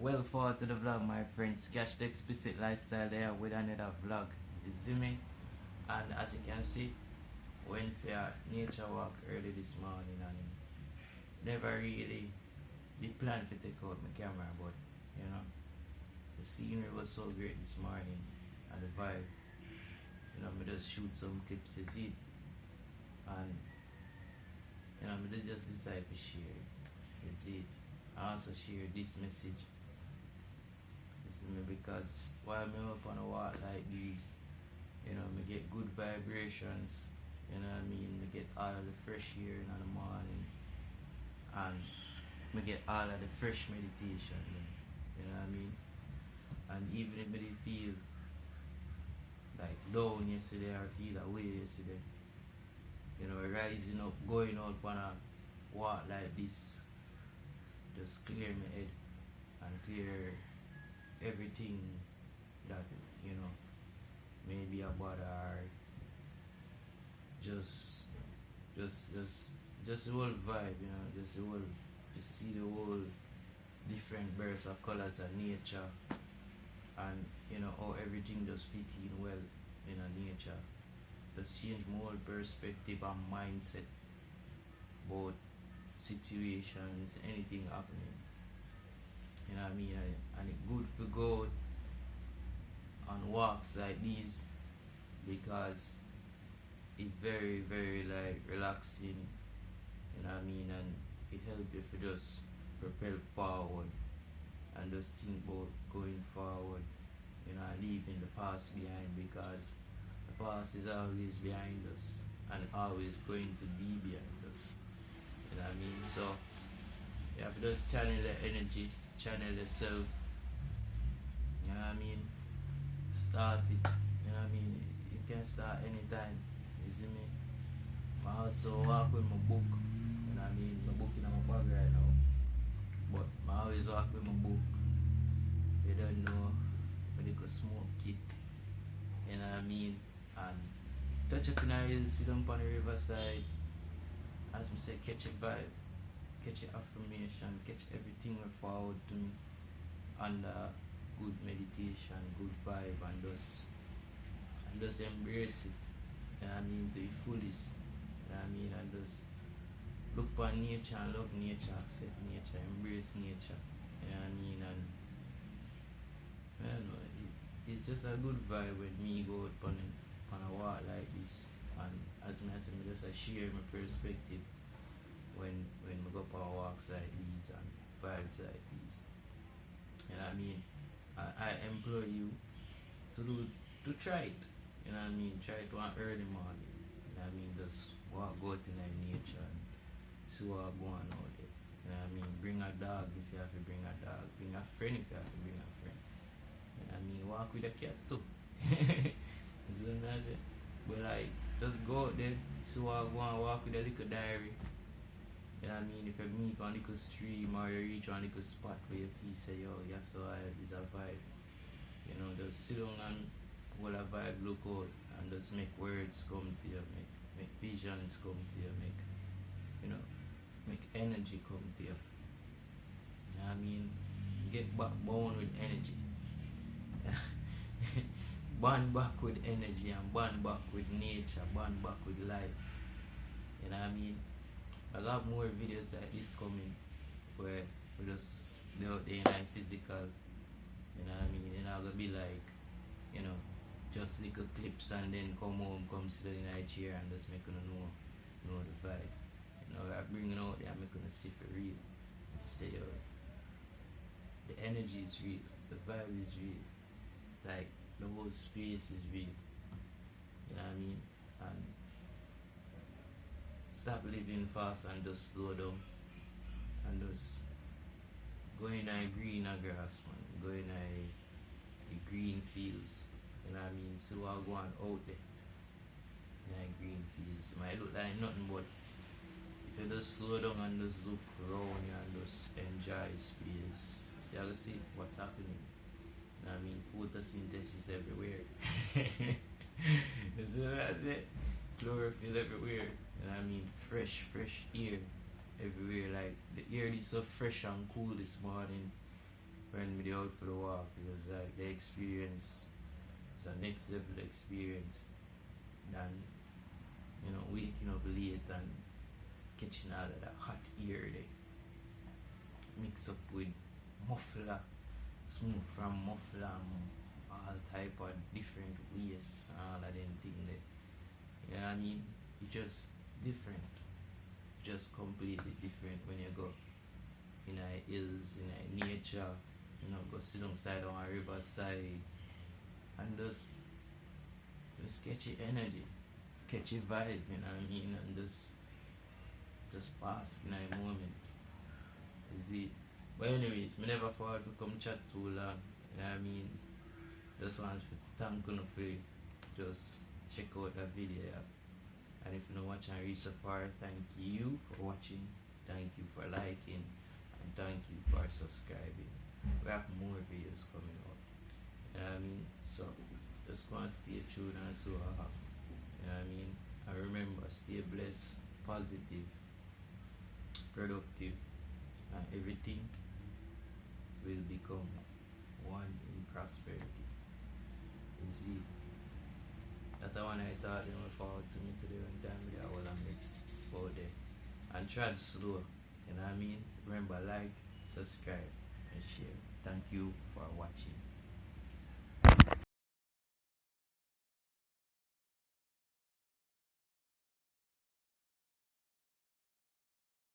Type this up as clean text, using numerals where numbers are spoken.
Well, forward to the vlog, my friends. Catch the explicit lifestyle there with another vlog. You see me? And as you can see, went for a nature walk early this morning and never really did plan to take out my camera, but you know, the scenery was so great this morning and the vibe. You know, me just shoot some clips, you see it. And you know, me just decide to share it. You see it. I also share this message. Because while I'm up on a walk like these, you know, me get good vibrations, you know what I mean, me get all of the fresh air in the morning, and me get all of the fresh meditation, you know what I mean, and even if me feel like down yesterday or feel away yesterday, you know, rising up, going out on a walk like this, just clear my head and clear everything that, you know, maybe about our just the whole vibe, you know, just the whole, to see the whole different bursts of colors of nature, and you know how everything just fit in well in nature, just change my whole perspective and mindset about situations, anything happening. You know what I mean? And it's good to go on walks like these because it's very, very like relaxing. You know what I mean? And it helps you to just propel forward and just think about going forward. You know, leaving the past behind, because the past is always behind us and always going to be behind us. You know what I mean? So you have to just channel the energy, channel yourself, you know what I mean, start it, you know what I mean, you can start anytime, you see me. I also walk with my book, you know what I mean, my book in my bag right now, but I always walk with my book. You don't know when you could smoke it, you know what I mean, and touch up in a hill, sit down on the riverside, as we say, catch a vibe, catch your affirmation, catch everything forward to me under good meditation, good vibe, and just embrace it, you know what I mean, to the fullest, you know what I mean, and just look for nature and love nature, accept nature, embrace nature, you know what I mean, and I don't know, it's just a good vibe when me go out on a walk like this, and as I said, I just share my perspective when we go for walks like these and vibes like these. You know what I mean? I implore you to try it. You know what I mean? Try it one early morning. You know what I mean? Just walk out in the nature and see what's going on out there. You know what I mean? Bring a dog if you have to bring a dog. Bring a friend if you have to bring a friend. You know what I mean? Walk with a cat too. You know what I say? But like, just go out there, see what's going on, walk with a little diary. You know what I mean? If you meet on a little stream or you reach on a little spot where you feel say, yo, yes, so is a vibe. You know, just sit down and hold a vibe, look out, and just make words come to you, make visions come to you, make energy come to you. You know what I mean? Get back born with energy. Bond back with energy and bond back with nature, bond back with life. You know what I mean? I'll have more videos like this coming where We just be out there in like physical, you know what I mean? You're not gonna be like, you know, just little clips and then come home, come sit in a chair and just make you know the vibe. You know, I bring it out there, I'm gonna see for real. And say, yo, the energy is real, the vibe is real, like the whole space is real. You know what I mean? And stop living fast and just slow down and just go in a green grass, man. Go in a green fields. You know what I mean? So I go on out there in a green fields. It might look like nothing, but if you just slow down and just look around you and just enjoy space, you'll see what's happening. You know what I mean? Photosynthesis everywhere. You see what I say? Chlorophyll everywhere. You know what I mean? Fresh air everywhere. Like the air is so fresh and cool this morning when we were out for the walk. It was like the experience. It's a next level experience than, you know, waking up late and catching all of that hot air there. Mix up with muffler, smooth from muffler and all type of different ways and all of them things there. You know what I mean? It's just different. Just completely different when you go in a hills, in a nature, you know, go sit alongside on a riverside and just catchy energy, catchy vibe, you know what I mean? And just bask in a moment. Is it? But anyways, me never forward to come chat too long, you know what I mean? Just want to thank you for just check out that video. Yeah. And if you don't watch and reach so far, thank you for watching, thank you for liking, and thank you for subscribing. We have more videos coming out. You know what I mean? So just go and stay tuned and so you know what I mean? And remember, stay blessed, positive, productive, and everything will become one in prosperity. You see? That's the one I thought you know forward to me today when time with the whole mix out there. And tread slow, you know what I mean? Remember, like, subscribe and share. Thank you for watching.